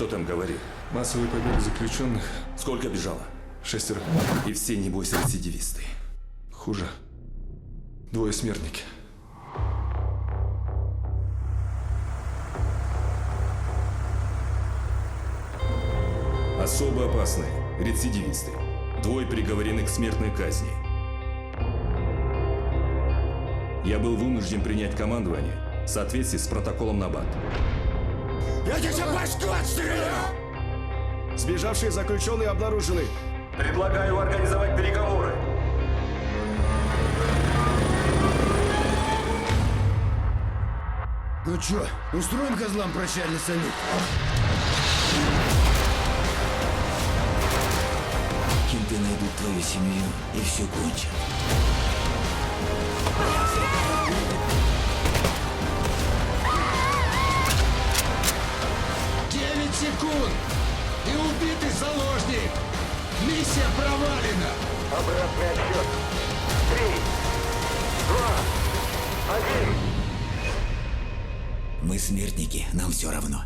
Что там, говори? Массовый побег заключенных. Сколько бежало? 6. И все, небось, рецидивисты. Хуже. 2 смертники. Особо опасные, рецидивисты. 2 приговорены к смертной казни. Я был вынужден принять командование в соответствии с протоколом Набат. Я тебе башку отстрелю! Сбежавшие заключенные обнаружены. Предлагаю организовать переговоры. Ну чё, устроим козлам прощальный салют? Кенты найдут твою семью и все кончат. 9 секунд! И убитый заложник! Миссия провалена! Обратный отсчет. 3, 2, 1. Мы смертники, нам все равно.